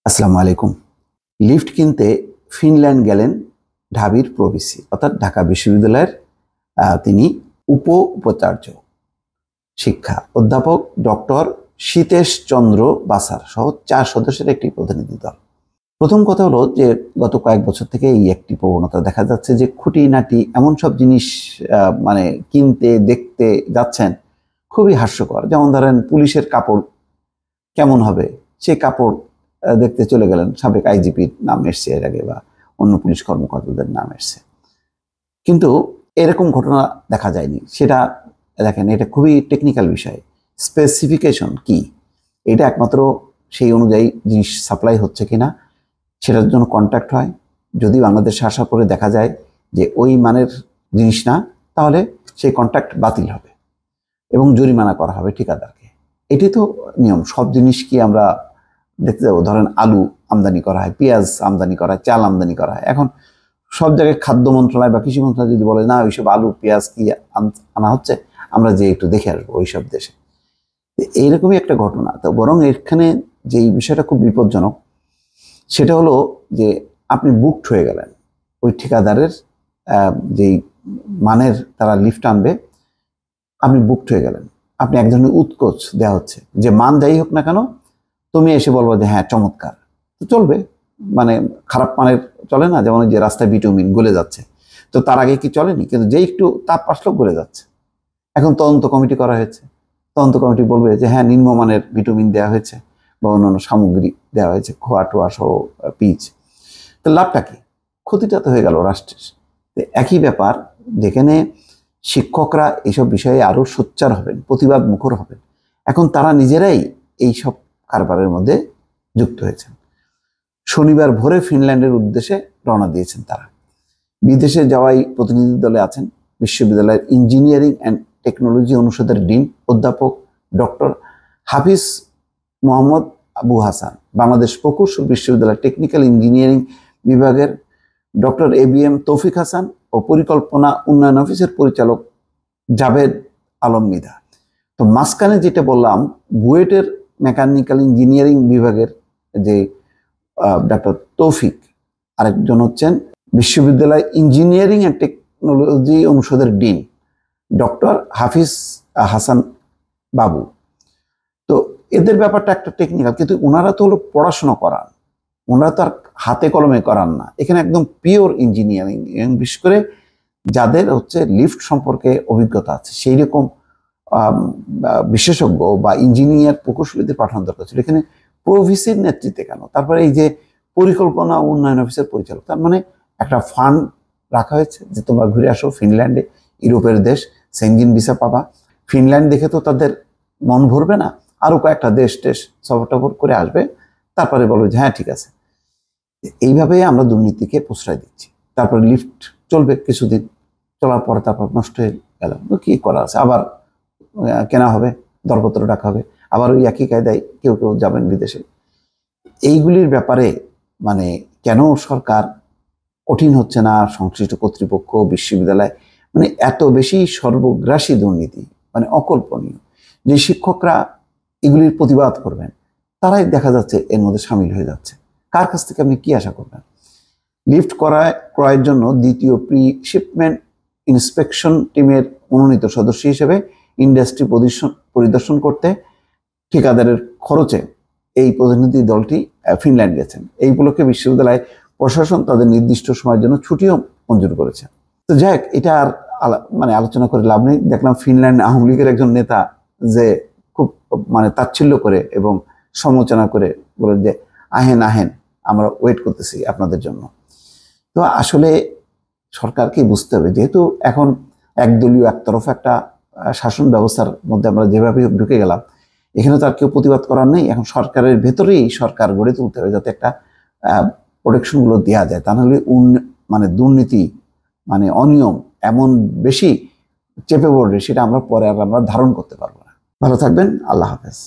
আসসালামু আলাইকুম। লিফট কিনতে ফিনল্যান্ড গেলেন ঢাবির প্রভিসি অর্থাৎ ঢাকা বিশ্ববিদ্যালয়ের তিনি উপাচার্য শিক্ষা অধ্যাপক ডক্টর সীতেশ চন্দ্র বাসার সহ 4 সদস্যের একটি প্রতিনিধি দল। প্রথম কথা হলো যে গত কয়েক বছর থেকে এই একটি প্রবণতা দেখা যাচ্ছে যে খুঁটিনাটি এমন সব জিনিস কিনতে দেখতে যাচ্ছেন খুবই হাস্যকর। যেমন ধরেন পুলিশের কাপড় কেমন হবে সেই কাপড় দেখতে চলে গেলেন, সাবেক আইজিপির নাম এসছে এর আগে বা অন্য পুলিশ কর্মকর্তাদের নাম এসছে, কিন্তু এরকম ঘটনা দেখা যায়নি। সেটা দেখেন, এটা খুবই টেকনিক্যাল বিষয়। স্পেসিফিকেশন কি, এটা একমাত্র সেই অনুযায়ী জিনিস সাপ্লাই হচ্ছে কিনা সেটার জন্য কন্ট্যাক্ট হয়। যদি বাংলাদেশে আসার পরে দেখা যায় যে ওই মানের জিনিস না, তাহলে সেই কন্ট্যাক্ট বাতিল হবে এবং জরিমানা করা হবে ঠিকাদারকে। এটি তো নিয়ম। সব জিনিস কি আমরা দেখতে যাবো? ধরেন আলু আমদানি করা হয়, পেঁয়াজ আমদানি করা হয়, চাল আমদানি করা হয়। এখন সব জায়গায় খাদ্য মন্ত্রণালয় বা কৃষি মন্ত্রণালয় যদি বলে না ওইসব আলু পেঁয়াজ কি আনা হচ্ছে, আমরা যে একটু দেখে আসবো ওইসব দেশে, এইরকমই একটা ঘটনা। তো বরং এখানে যে বিষয়টা খুব বিপজ্জনক সেটা হলো যে আপনি বুকড হয়ে গেলেন, ওই ঠিকাদারের যেই মানের তারা লিফট আনবে, আপনি বুকড হয়ে গেলেন। আপনি এক ধরনের উৎকোচ দেওয়া হচ্ছে যে মান যাই হোক না কেন তুমি এসে বলবো যে হ্যাঁ চমৎকার, তো চলবে। খারাপ মানের চলে না, যেমন যে রাস্তায় বিটুমিন গলে যাচ্ছে, তো তার আগে কি চলেনি, কিন্তু যেই একটু তাপ আসলেও গলে যাচ্ছে। এখন তদন্ত কমিটি করা হয়েছে, তদন্ত কমিটি বলবে যে হ্যাঁ নিম্নমানের বিটুমিন দেওয়া হয়েছে বা অন্যান্য সামগ্রী দেওয়া হয়েছে, খোয়া টোয়া সহ পিচ। তো লাভটা কি? ক্ষতিটা তো হয়ে গেল রাষ্ট্রের। একই ব্যাপার, যেখানে শিক্ষকরা এইসব বিষয়ে আরো সোচ্চার হবেন, প্রতিবাদ মুখর হবেন, এখন তারা নিজেরাই এই সব কারবারের মধ্যে যুক্ত হয়েছেন। শনিবার ভোরে ফিনল্যান্ডের উদ্দেশ্যে রওনা দিয়েছেন তারা। বিদেশে যাওয়াই প্রতিনিধি দলে আছেন বিশ্ববিদ্যালয়ের ইঞ্জিনিয়ারিং অ্যান্ড টেকনোলজি অনুষদের ডিন অধ্যাপক ডক্টর হাফিজ মোহাম্মদ আবু হাসান, বাংলাদেশ প্রকৌশল বিশ্ববিদ্যালয়ের টেকনিক্যাল ইঞ্জিনিয়ারিং বিভাগের ডক্টর ABM তৌফিক হাসান ও পরিকল্পনা উন্নয়ন অফিসের পরিচালক জাভেদ আলম মৃধা। তো মাঝখানে যেটা বললাম, বুয়েটের মেকানিক্যাল ইঞ্জিনিয়ারিং বিভাগের যে ডক্টর তৌফিক, আরেকজন হচ্ছেন বিশ্ববিদ্যালয় ইঞ্জিনিয়ারিং অ্যান্ড টেকনোলজি অনুষদের ডিন ডক্টর হাফিজ হাসান বাবু। তো এদের ব্যাপারটা একটা টেকনিক্যাল, কিন্তু ওনারা তো হলো পড়াশোনা করান, ওনারা তো আর হাতে কলমে করান না। এখানে একদম পিওর ইঞ্জিনিয়ারিং, এবং বিশেষ করে যাদের হচ্ছে লিফট সম্পর্কে অভিজ্ঞতা আছে সেই রকম বিশেষজ্ঞ বা ইঞ্জিনিয়ার প্রকৌশলীদের পাঠানো দরকার ছিল। এখানে প্রভিসির নেতৃত্বে কেন? তারপরে এই যে পরিকল্পনা উন্নয়ন অফিসের পরিচালক, তার মানে একটা ফান্ড রাখা হয়েছে যে তোমরা ঘুরে আসো ফিনল্যান্ডে, ইউরোপের দেশ, সেনজেন ভিসা পাবা। ফিনল্যান্ড দেখে তো তাদের মন ভরবে না, আরো কয়েকটা দেশ সফর টফর করে আসবে, তারপরে বলবে যে হ্যাঁ ঠিক আছে। এইভাবে আমরা দুর্নীতিকে প্রশ্রয় দিচ্ছি। তারপরে লিফট চলবে কিছুদিন, চলার পরে তারপর নষ্ট হয়ে গেল, কি করা আছে, আবার কেনা হবে, দরপত্র ডাকা হবে, আবার ওই একই কায়দায় কেউ কেউ যাবেন বিদেশে। এইগুলির ব্যাপারে কেন সরকার কঠিন হচ্ছে না, সংশ্লিষ্ট কর্তৃপক্ষ, বিশ্ববিদ্যালয়, এত বেশি সর্বগ্রাসী দুর্নীতি, অকল্পনীয়। যে শিক্ষকরা এগুলির প্রতিবাদ করবেন তারাই দেখা যাচ্ছে এর মধ্যে সামিল হয়ে যাচ্ছে। কার কাছ থেকে আপনি কি আশা করবেন? লিফট ক্রয়ের জন্য দ্বিতীয় প্রি শিপমেন্ট ইন্সপেকশন টিমের মনোনীত সদস্য হিসেবে ইন্ডাস্ট্রি পরিদর্শন করতে ঠিকাদারের খরচে এই প্রতিনিধি দলটি ফিনল্যান্ড গেছেন। এই উপলক্ষে বিশ্ববিদ্যালয় প্রশাসন তাদের নির্দিষ্ট সময়ের জন্য ছুটিও মঞ্জুর করেছে। তো যাই হোক, এটা আর আলোচনা করে লাভ নেই। দেখলাম ফিনল্যান্ড আওয়ামী লীগের একজন নেতা যে খুব তাচ্ছিল্য করে এবং সমালোচনা করে বলে যে আহেন আহেন, আমরা ওয়েট করতেছি আপনাদের জন্য। তো আসলে সরকারকে বুঝতে হবে, যেহেতু এখন একদলীয় একতরফা একটা শাসন ব্যবস্থার মধ্যে আমরা যেভাবে ঢুকে গেলাম, এখানে তো আর কেউ প্রতিবাদ করার নেই। এখন সরকারের ভেতরেই সরকার গড়ে তুলতে হবে যাতে একটা প্রোটেকশনগুলো দেওয়া যায়, তা নাহলে দুর্নীতি অনিয়ম এমন বেশি চেপে পড়বে, সেটা আমরা পরে আর ধারণ করতে পারবো না। ভালো থাকবেন, আল্লাহ হাফেজ।